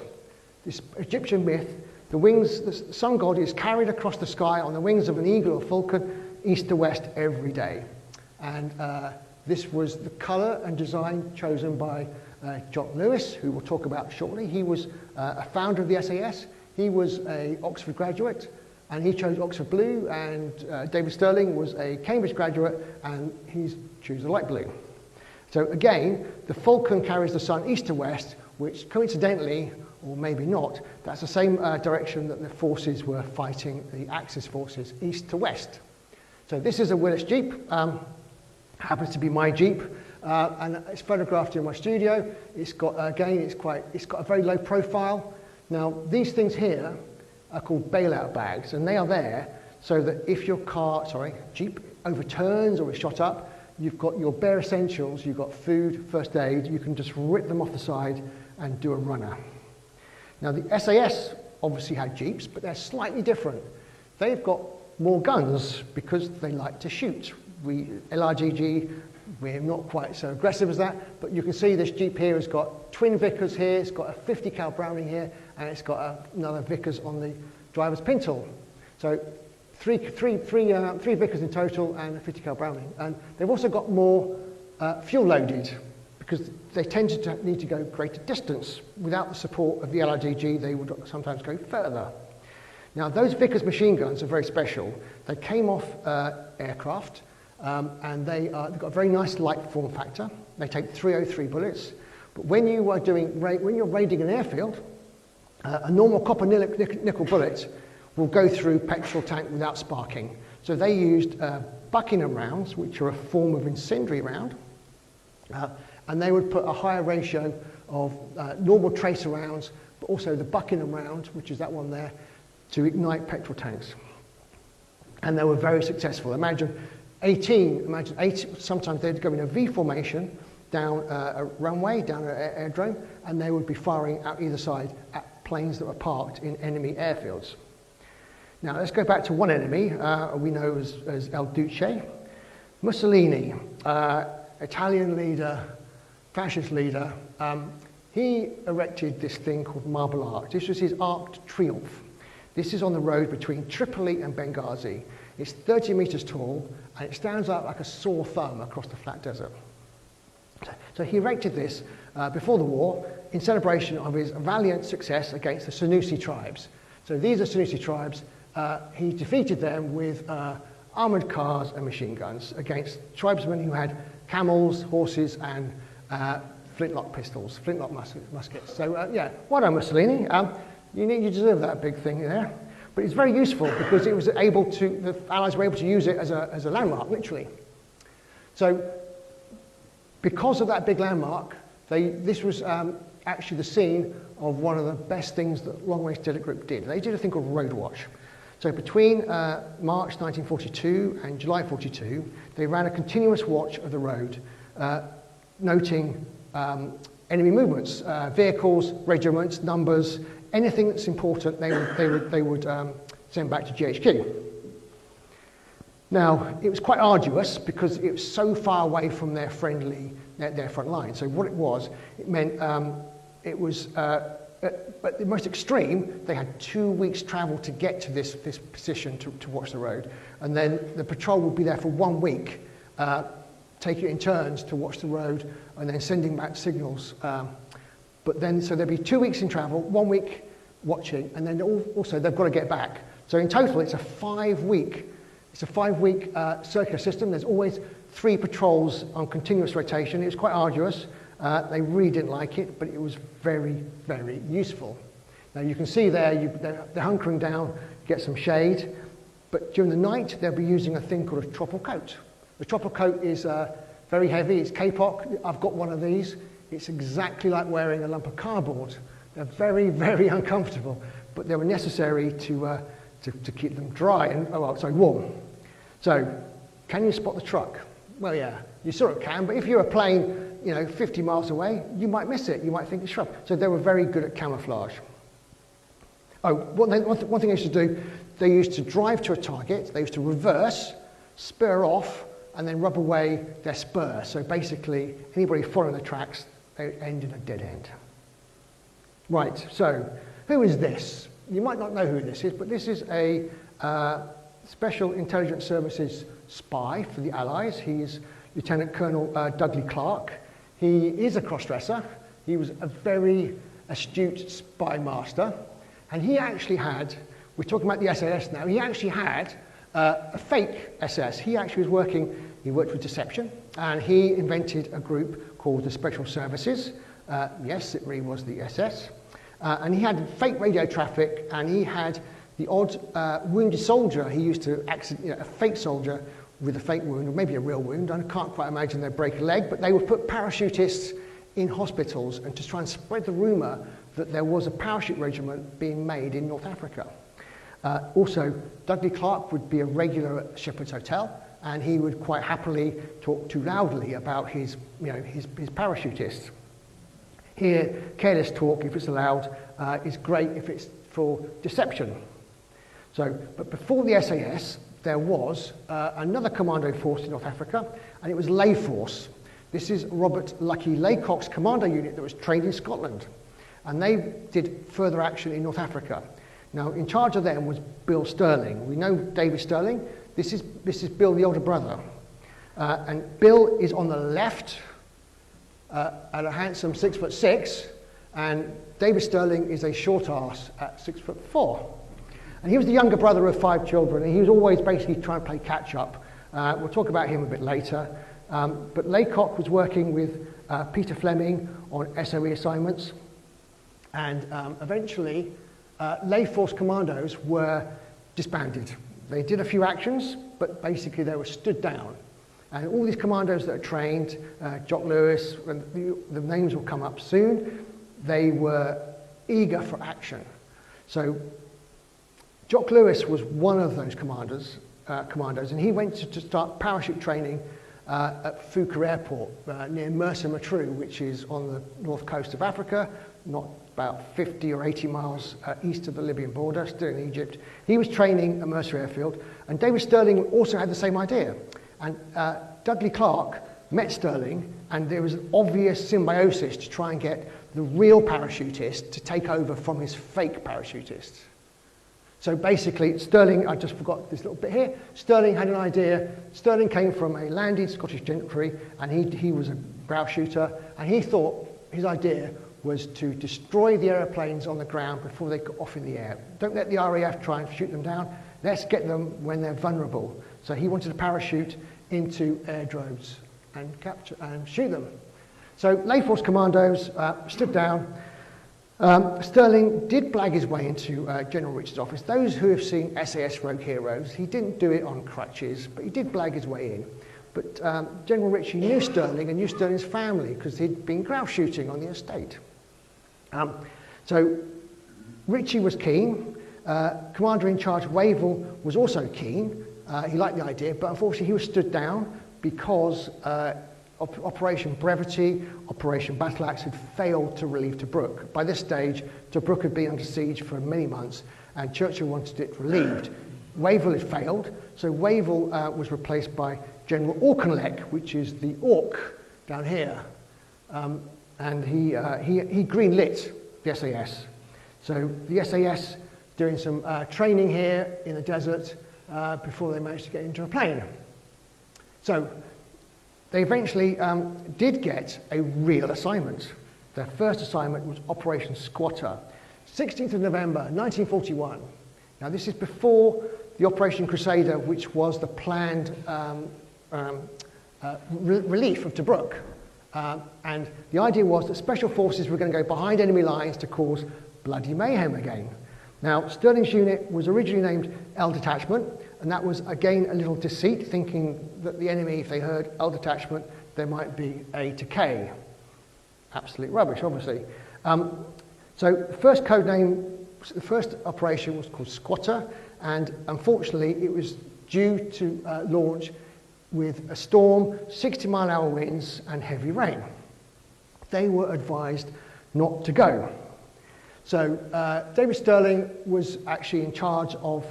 this Egyptian myth. The sun god is carried across the sky on the wings of an eagle or falcon, east to west every day. And this was the colour and design chosen by John Lewis, who we'll talk about shortly. He was a founder of the SAS. He was an Oxford graduate, and he chose Oxford blue, and David Stirling was a Cambridge graduate, and he's chosen light blue. So again, the falcon carries the sun east to west, which coincidentally, or maybe not, that's the same direction that the forces were fighting, the Axis forces, east to west. So this is a Willis Jeep, happens to be my Jeep, and it's photographed in my studio. It's got, again, it's got a very low profile. Now, these things here are called bailout bags, and they are there so that if your Jeep overturns or is shot up, you've got your bare essentials, you've got food, first aid, you can just rip them off the side and do a runner. Now, the SAS obviously had Jeeps, but they're slightly different. They've got more guns because they like to shoot. LRDG, we're not quite so aggressive as that, but you can see this Jeep here has got twin Vickers here, it's got a 50 cal Browning here, and it's got another Vickers on the driver's pintle. So three Vickers in total and a 50 cal Browning. And they've also got more fuel loaded because they tend to need to go greater distance. Without the support of the LRDG, they would sometimes go further. Now, those Vickers machine guns are very special. They came off aircraft, and they've got a very nice light form factor. They take 303 bullets. But when you're raiding an airfield, a normal copper nickel bullet will go through petrol tank without sparking. So they used Buckingham rounds, which are a form of incendiary round, and they would put a higher ratio of normal tracer rounds, but also the Buckingham round, which is that one there, to ignite petrol tanks. And they were very successful. Imagine 18, sometimes they'd go in a V formation down a runway, down an aerodrome, and they would be firing out either side at planes that were parked in enemy airfields. Now, let's go back to one enemy we know as El Duce. Mussolini, Italian leader, fascist leader, he erected this thing called Marble Arch. This was his Arc de Triomphe. This is on the road between Tripoli and Benghazi. It's 30 meters tall, and it stands out like a sore thumb across the flat desert. So he erected this before the war in celebration of his valiant success against the Senussi tribes. So these are Senussi tribes. He defeated them with armored cars and machine guns against tribesmen who had camels, horses, and flintlock pistols, flintlock muskets. So yeah, well done, Mussolini. You deserve that big thing there. But it's very useful because it was able to, the Allies were able to use it as a landmark, literally. So because of that big landmark, this was actually the scene of one of the best things that Long Range Delta Group did. They did a thing called Road Watch. So between March 1942 and July 42, they ran a continuous watch of the road, noting enemy movements, vehicles, regiments, numbers, anything that's important, they would send back to GHQ. Now, it was quite arduous because it was so far away from their front line. So what it meant it was, at the most extreme, they had 2 weeks travel to get to this position to watch the road. And then the patrol would be there for 1 week, taking it in turns to watch the road and then sending back signals. But then, so there'd be 2 weeks in travel, 1 week watching, and then also they've got to get back. So in total, it's a 5-week circular system. There's always 3 patrols on continuous rotation. It was quite arduous. They really didn't like it, but it was very, very useful. Now you can see there, they're hunkering down, get some shade, but during the night, they'll be using a thing called a tropple coat. The tropple coat is very heavy, it's Kapok. I've got one of these. It's exactly like wearing a lump of cardboard. They're very, very uncomfortable, but they were necessary to keep them dry and, warm. So, can you spot the truck? Well, yeah, you sort of can, but if you're a plane, 50 miles away, you might miss it. You might think it's shrub. So they were very good at camouflage. Oh, one thing they used to do, they used to drive to a target, they used to reverse, spur off, and then rub away their spur. So basically, anybody following the tracks, they end in a dead end. Right, so who is this? You might not know who this is, but this is a Special Intelligence Services spy for the Allies. He's Lieutenant Colonel Dudley Clark. He is a cross-dresser. He was a very astute spy master, and he actually had We're talking about the SAS now. He actually had a fake SS. He actually was he worked with deception, and he invented a group called the Special Services. Yes, it really was the SS. And he had fake radio traffic, and he had the odd wounded soldier. He used to a fake soldier with a fake wound, or maybe a real wound. I can't quite imagine they'd break a leg, but they would put parachutists in hospitals and to try and spread the rumour that there was a parachute regiment being made in North Africa. Also, Dudley Clark would be a regular at Shepherd's Hotel, and he would quite happily talk too loudly about his parachutists. Here, careless talk, if it's allowed, is great if it's for deception. But before the SAS, there was another commando force in North Africa, and it was Lay Force. This is Robert Lucky Laycock's commando unit that was trained in Scotland, and they did further action in North Africa. Now, in charge of them was Bill Stirling. We know David Stirling. This is Bill, the older brother. And Bill is on the left at a handsome 6'6", and David Stirling is a short ass at 6'4". And he was the younger brother of 5 children, and he was always basically trying to play catch up. We'll talk about him a bit later. But Laycock was working with Peter Fleming on SOE assignments, and eventually Lay Force commandos were disbanded. They did a few actions, but basically they were stood down. And all these commandos that are trained, Jock Lewis, and the names will come up soon, they were eager for action. So Jock Lewis was one of those commandos, and he went to start parachute training at Foucault Airport near Mersa Matruh, which is on the north coast of Africa, not about 50 or 80 miles east of the Libyan border, still in Egypt. He was training at Mersa Airfield, and David Stirling also had the same idea. And Dudley Clark met Stirling, and there was an obvious symbiosis to try and get the real parachutist to take over from his fake parachutist. So basically, Stirling, I just forgot this little bit here, Stirling had an idea. Stirling came from a landed Scottish gentry, and he was a grouse shooter, and he thought his idea was to destroy the aeroplanes on the ground before they got off in the air. Don't let the RAF try and shoot them down. Let's get them when they're vulnerable. So he wanted to parachute into airdromes and capture and shoot them. So Lay Force commandos stood down. Stirling did blag his way into General Rich's office. Those who have seen SAS Rogue Heroes, he didn't do it on crutches, but he did blag his way in. But General Ritchie knew Stirling and knew Stirling's family because he'd been grouse shooting on the estate. So Ritchie was keen. Commander-in-Charge Wavell was also keen. He liked the idea, but unfortunately he was stood down because Operation Brevity, Operation Battle Axe had failed to relieve Tobruk. By this stage, Tobruk had been under siege for many months, and Churchill wanted it relieved. Wavell had failed, so Wavell was replaced by General Auchinleck, which is the Orc down here. And he greenlit the SAS. So the SAS doing some training here in the desert before they managed to get into a plane. So they eventually did get a real assignment. Their first assignment was Operation Squatter, 16th of November, 1941. Now this is before the Operation Crusader, which was the planned relief of Tobruk. And the idea was that special forces were going to go behind enemy lines to cause bloody mayhem again. Now, Stirling's unit was originally named L Detachment, and that was again a little deceit, thinking that the enemy, if they heard L Detachment, there might be A to K. Absolute rubbish, obviously. So the first code name, the first operation was called Squatter, and unfortunately it was due to launch with a storm, 60-mile-an-hour winds, and heavy rain. They were advised not to go. So David Stirling was actually in charge of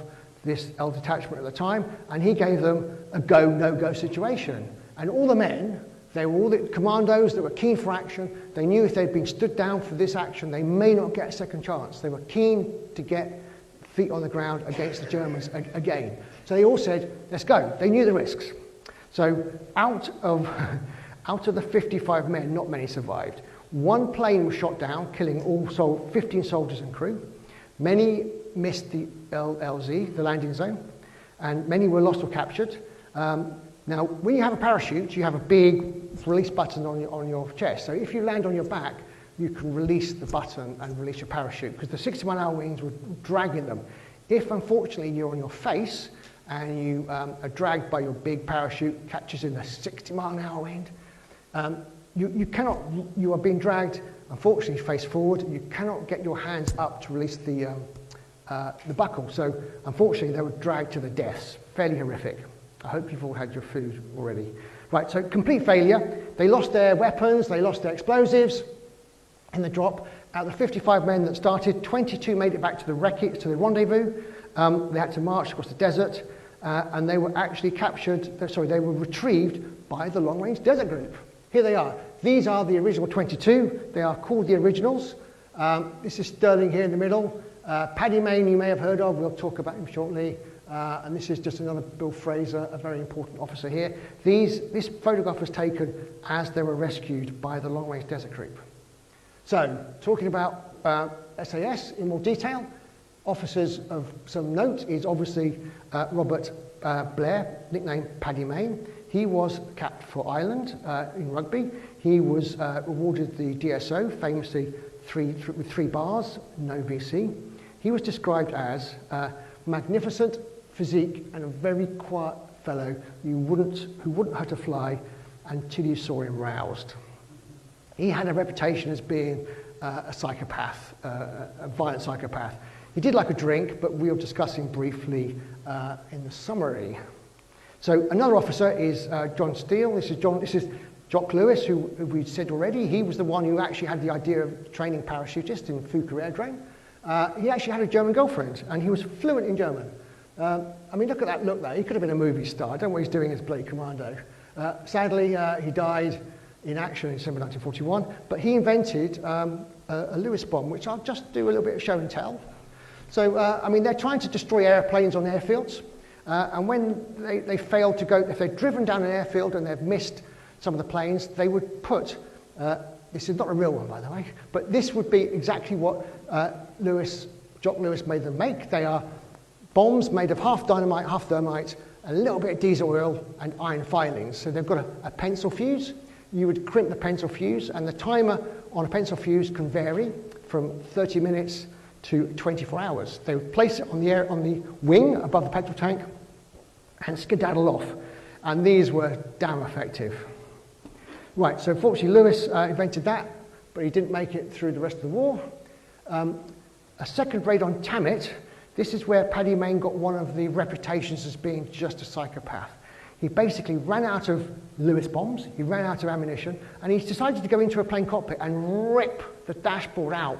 this L Detachment at the time, and he gave them a go, no-go situation. And all the men, they were all the commandos that were keen for action. They knew if they'd been stood down for this action, they may not get a second chance. They were keen to get feet on the ground against the Germans again. So they all said, let's go. They knew the risks. So out of the 55 men, not many survived. One plane was shot down, killing all 15 soldiers and crew. Many missed the LLZ, the landing zone, and many were lost or captured. Now, when you have a parachute, you have a big release button on your chest. So if you land on your back, you can release the button and release your parachute, because the 61-hour wings were dragging them. If, unfortunately, you're on your face and you are dragged by your big parachute, catches in a 60-mile-an-hour wind, you are being dragged, unfortunately, face forward. You cannot get your hands up to release the buckle. So, unfortunately, they were dragged to the deaths. Fairly horrific. I hope you've all had your food already. Right, so complete failure. They lost their weapons, they lost their explosives in the drop. Out of the 55 men that started, 22 made it back to the wreckage, to the rendezvous. They had to march across the desert, and they were actually they were retrieved by the long-range desert group. Here they are. These are the original 22. They are called the originals. This is Stirling here in the middle. Paddy Mayne, you may have heard of. We'll talk about him shortly. And this is just another Bill Fraser, a very important officer here. This photograph was taken as they were rescued by the long-range desert group. So, talking about SAS in more detail, officers of some note is obviously Robert Blair, nicknamed Paddy Mayne. He was capped for Ireland in rugby. He was awarded the DSO, famously with 3 bars, no VC. He was described as magnificent physique and a very quiet fellow who wouldn't hurt a fly until you saw him roused. He had a reputation as being a psychopath, a violent psychopath. He did like a drink, but we'll discuss him briefly in the summary. So another officer is John Steele. This is Jock Lewis, who we said already. He was the one who actually had the idea of training parachutists in Fuka Airdrome. He actually had a German girlfriend, and he was fluent in German. I mean, look at that look there. He could have been a movie star. I don't know what he's doing as bloody commando. Sadly, he died in action in December 1941, but he invented a Lewis bomb, which I'll just do a little bit of show and tell. So, I mean, they're trying to destroy airplanes on airfields, and when they fail to go, if they've driven down an airfield and they've missed some of the planes, they would put, this is not a real one, by the way, but this would be exactly what Jock Lewis made them make. They are bombs made of half dynamite, half thermite, a little bit of diesel oil and iron filings. So they've got a pencil fuse. You would crimp the pencil fuse, and the timer on a pencil fuse can vary from 30 minutes to 24 hours. They would place it on the wing above the petrol tank and skedaddle off. And these were damn effective. Right, so fortunately Lewis invented that, but he didn't make it through the rest of the war. A second raid on Tammet. This is where Paddy Mayne got one of the reputations as being just a psychopath. He basically ran out of Lewis bombs, he ran out of ammunition, and he decided to go into a plane cockpit and rip the dashboard out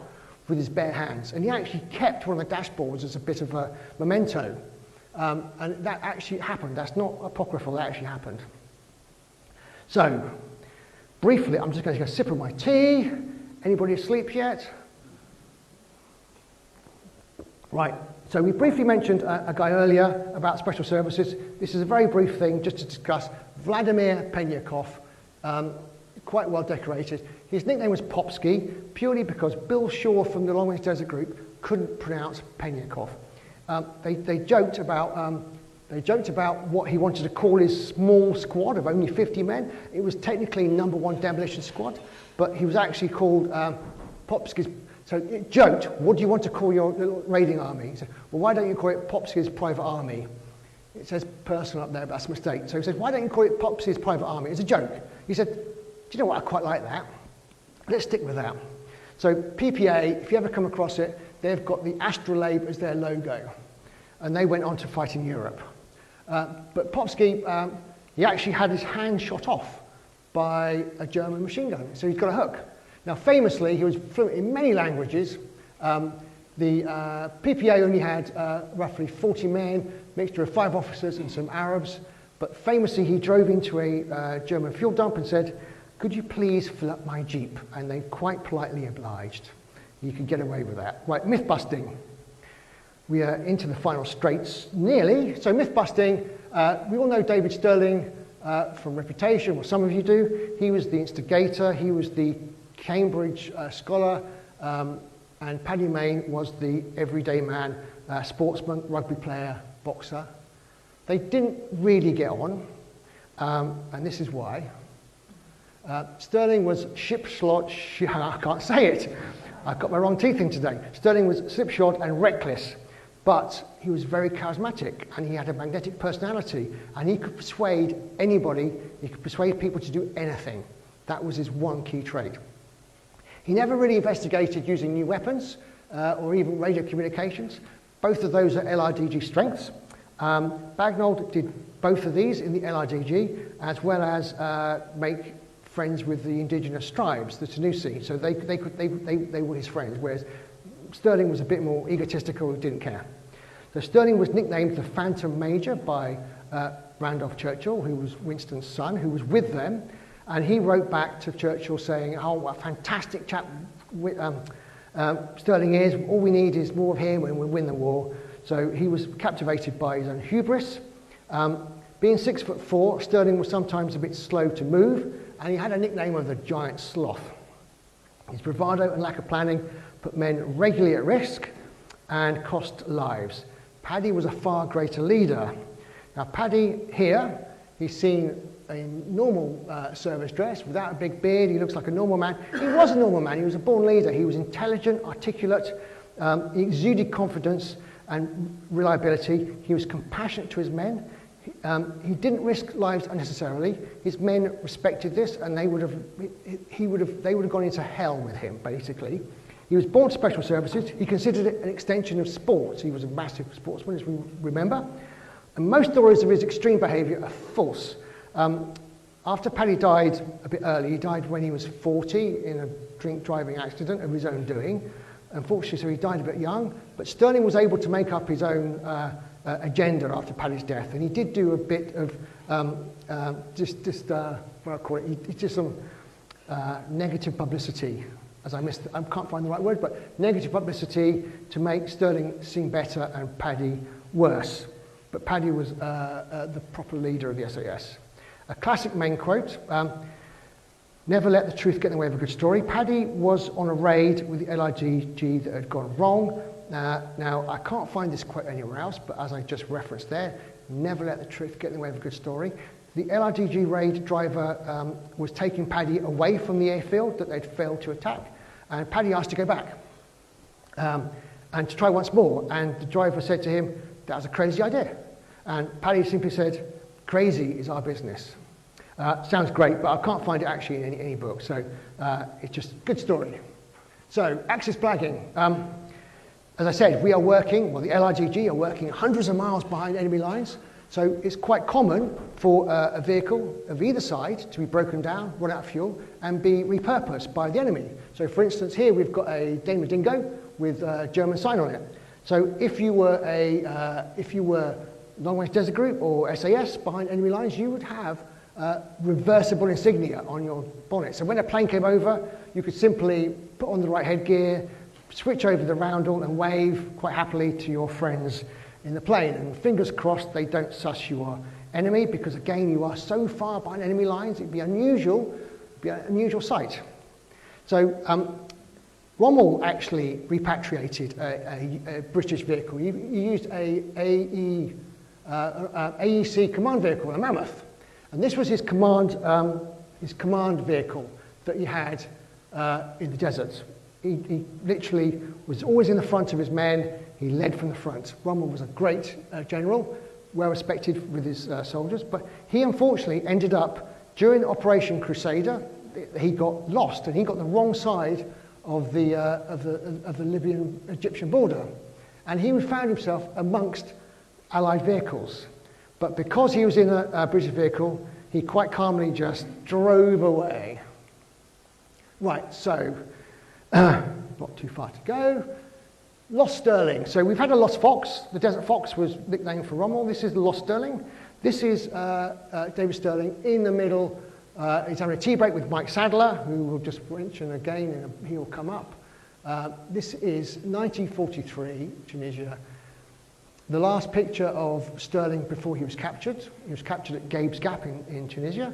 with his bare hands. And he actually kept one of the dashboards as a bit of a memento. And that actually happened. That's not apocryphal, that actually happened. So, briefly, I'm just going to take a sip of my tea. Anybody asleep yet? Right. So we briefly mentioned a guy earlier about special services. This is a very brief thing just to discuss. Vladimir Penyakov, quite well decorated. His nickname was Popsky, purely because Bill Shaw from the Long Range Desert Group couldn't pronounce Penyakov. They joked about what he wanted to call his small squad of only 50 men. It was technically number 1 demolition squad, but he was actually called Popsky's. So it joked, what do you want to call your little raiding army? He said, well, why don't you call it Popsky's Private Army? It says personal up there, but that's a mistake. So he said, why don't you call it Popsky's Private Army? It's a joke. He said, do you know what, I quite like that. Let's stick with that. So PPA, if you ever come across it, they've got the astrolabe as their logo. And they went on to fight in Europe. But Popsky, he actually had his hand shot off by a German machine gun. So he's got a hook. Now, famously, he was fluent in many languages. The PPA only had roughly 40 men, mixture of 5 officers and some Arabs. But famously, he drove into a German fuel dump and said, could you please fill up my Jeep? And they quite politely obliged. You could get away with that. Right, myth busting. We are into the final straits, nearly. So myth busting, we all know David Stirling from reputation, or some of you do. He was the instigator, he was the Cambridge scholar, and and Paddy Mayne was the everyday man, sportsman, rugby player, boxer. They didn't really get on, and this is why. Stirling was I can't say it. I've got my wrong teeth in today. Stirling was slipshod and reckless, but he was very charismatic and he had a magnetic personality and he could persuade anybody, he could persuade people to do anything. That was his one key trait. He never really investigated using new weapons or even radio communications. Both of those are LRDG strengths. Bagnold did both of these in the LRDG, as well as make friends with the indigenous tribes, the Tanusi, so they were his friends, whereas Stirling was a bit more egotistical and didn't care. So Stirling was nicknamed the Phantom Major by Randolph Churchill, who was Winston's son, who was with them, and he wrote back to Churchill saying, oh, what a fantastic chap Stirling is, all we need is more of him and we'll win the war. So he was captivated by his own hubris. Being 6'4", Stirling was sometimes a bit slow to move, and he had a nickname of the Giant Sloth. His bravado and lack of planning put men regularly at risk and cost lives. Paddy was a far greater leader. Now Paddy here, he's seen in normal service dress, without a big beard, he looks like a normal man. He was a normal man, he was a born leader. He was intelligent, articulate, he exuded confidence and reliability. He was compassionate to his men. He didn't risk lives unnecessarily. His men respected this, and they would have gone into hell with him, basically. He was born to special services. He considered it an extension of sports. He was a massive sportsman, as we remember. And most stories of his extreme behaviour are false. After Paddy died a bit early, he died when he was 40 in a drink-driving accident of his own doing. Unfortunately, so he died a bit young. But Stirling was able to make up his own agenda after Paddy's death, and he did do a bit of what I call it, just some negative publicity. I can't find the right word, but negative publicity to make Stirling seem better and Paddy worse. But Paddy was the proper leader of the SAS. A classic Mayne quote: "Never let the truth get in the way of a good story." Paddy was on a raid with the LRDG that had gone wrong. Now, I can't find this quote anywhere else, but as I just referenced there, never let the truth get in the way of a good story. The LRDG raid driver was taking Paddy away from the airfield that they'd failed to attack, and Paddy asked to go back and to try once more, and the driver said to him, "That was a crazy idea." And Paddy simply said, "Crazy is our business." Sounds great, but I can't find it actually in any book, so it's just a good story. So, Axis flagging. As I said, the LRDG are working hundreds of miles behind enemy lines, so it's quite common for a vehicle of either side to be broken down, run out of fuel, and be repurposed by the enemy. So for instance, here we've got a Daimler Dingo with a German sign on it. So if you were Long Range Desert Group or SAS behind enemy lines, you would have reversible insignia on your bonnet. So when a plane came over, you could simply put on the right headgear, switch over the roundel and wave quite happily to your friends in the plane. And fingers crossed they don't suss your enemy, because again, you are so far behind enemy lines, it'd be an unusual sight. So Rommel actually repatriated a British vehicle. He used a AEC command vehicle, a Mammoth. And this was his command vehicle that he had in the desert. He literally was always in the front of his men. He led from the front. Rommel was a great general, well respected with his soldiers, but he unfortunately ended up, during Operation Crusader, he got lost and he got the wrong side of the Libyan-Egyptian border. And he found himself amongst Allied vehicles. But because he was in a British vehicle, he quite calmly just drove away. Right, so not too far to go. Lost Stirling. So we've had a Lost Fox. The Desert Fox was nicknamed for Rommel. This is the Lost Stirling. This is David Stirling in the middle. He's having a tea break with Mike Sadler, who will just wrench, and again he will come up. This is 1943, Tunisia. The last picture of Stirling before he was captured. He was captured at Gabe's Gap in Tunisia.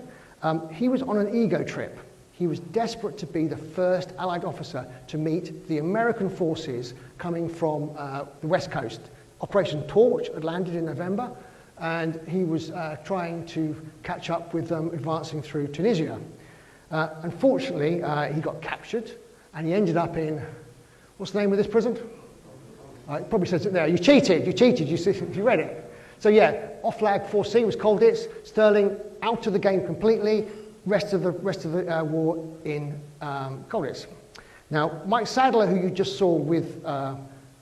He was on an ego trip. He was desperate to be the first Allied officer to meet the American forces coming from the West Coast. Operation Torch had landed in November, and he was trying to catch up with them advancing through Tunisia. Unfortunately, he got captured, and he ended up in, what's the name of this prison? It probably says it there. You cheated, you read it. So yeah, off-lag 4C was Colditz, Stirling out of the game completely, rest of the war in Colditz. Now, Mike Sadler, who you just saw with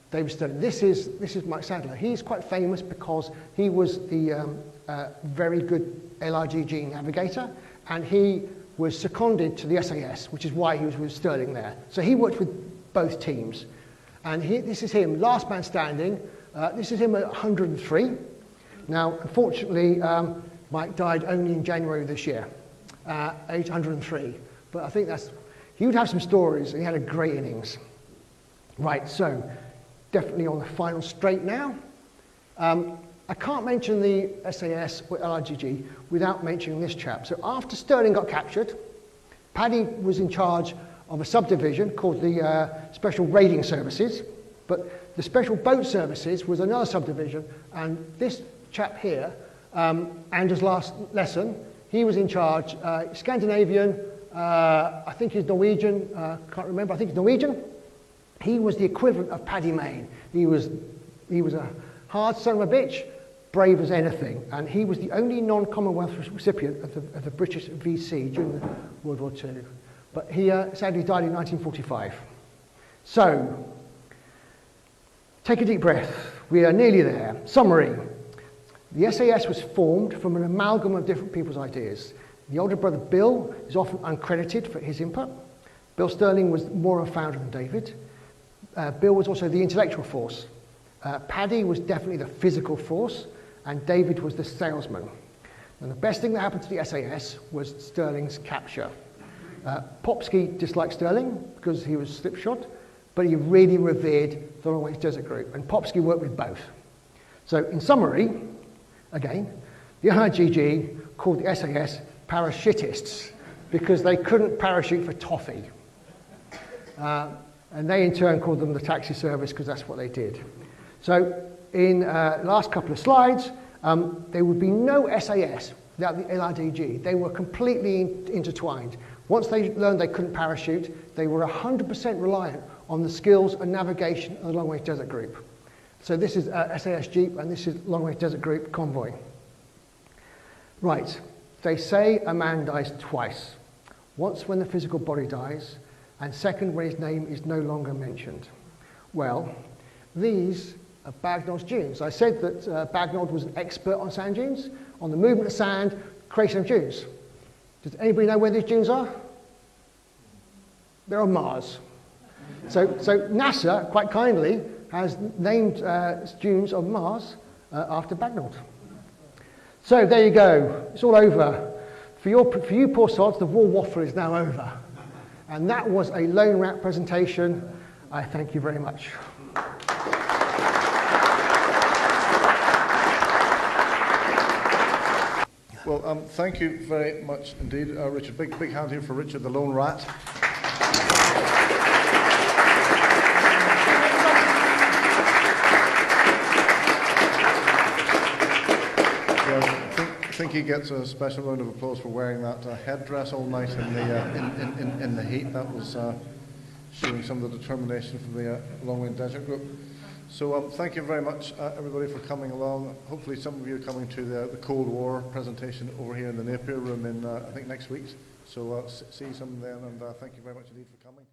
David Stirling, this is Mike Sadler. He's quite famous because he was the very good LRDG navigator, and he was seconded to the SAS, which is why he was with Stirling there. So he worked with both teams. And this is him, last man standing. This is him at 103. Now, unfortunately, Mike died only in January of this year, age 103. But I think he would have some stories, and he had a great innings. Right, so definitely on the final straight now. I can't mention the SAS or LRDG without mentioning this chap. So after Stirling got captured, Paddy was in charge of a subdivision called the Special Raiding Services, but the Special Boat Services was another subdivision, and this chap here, Anders Lassen, he was in charge, Scandinavian, I think he's Norwegian, can't remember, I think he's Norwegian. He was the equivalent of Paddy Mayne. He was a hard son of a bitch, brave as anything, and he was the only non-Commonwealth recipient of the British VC during World War II. But he sadly died in 1945. So, take a deep breath. We are nearly there. Summary. The SAS was formed from an amalgam of different people's ideas. The older brother Bill is often uncredited for his input. Bill Stirling was more of a founder than David. Bill was also the intellectual force. Paddy was definitely the physical force, and David was the salesman. And the best thing that happened to the SAS was Stirling's capture. Popsky disliked Stirling because he was slipshod, but he really revered the Long Range Desert Group, and Popsky worked with both. So in summary, again, the LRDG called the SAS parachutists because they couldn't parachute for toffee. And they in turn called them the taxi service because that's what they did. So in the last couple of slides, there would be no SAS without the LRDG. They were completely intertwined. Once they learned they couldn't parachute, they were 100% reliant on the skills and navigation of the Long Range Desert Group. So this is SAS Jeep, and this is Long Range Desert Group convoy. Right, they say a man dies twice. Once when the physical body dies, and second when his name is no longer mentioned. Well, these are Bagnold's dunes. I said that Bagnold was an expert on sand dunes, on the movement of sand, creation of dunes. Does anybody know where these dunes are? They're on Mars. So NASA, quite kindly, has named dunes on Mars after Bagnold. So there you go. It's all over. For you poor sods, the war waffle is now over. And that was a Lone Rat presentation. I thank you very much. Well, thank you very much indeed, Richard. Big hand here for Richard the Lone Rat. I think he gets a special round of applause for wearing that headdress all night in the heat. That was showing some of the determination from the Long Range Desert Group. So thank you very much, everybody, for coming along. Hopefully some of you are coming to the Cold War presentation over here in the Napier Room in, I think, next week. So see you some then, and thank you very much indeed for coming.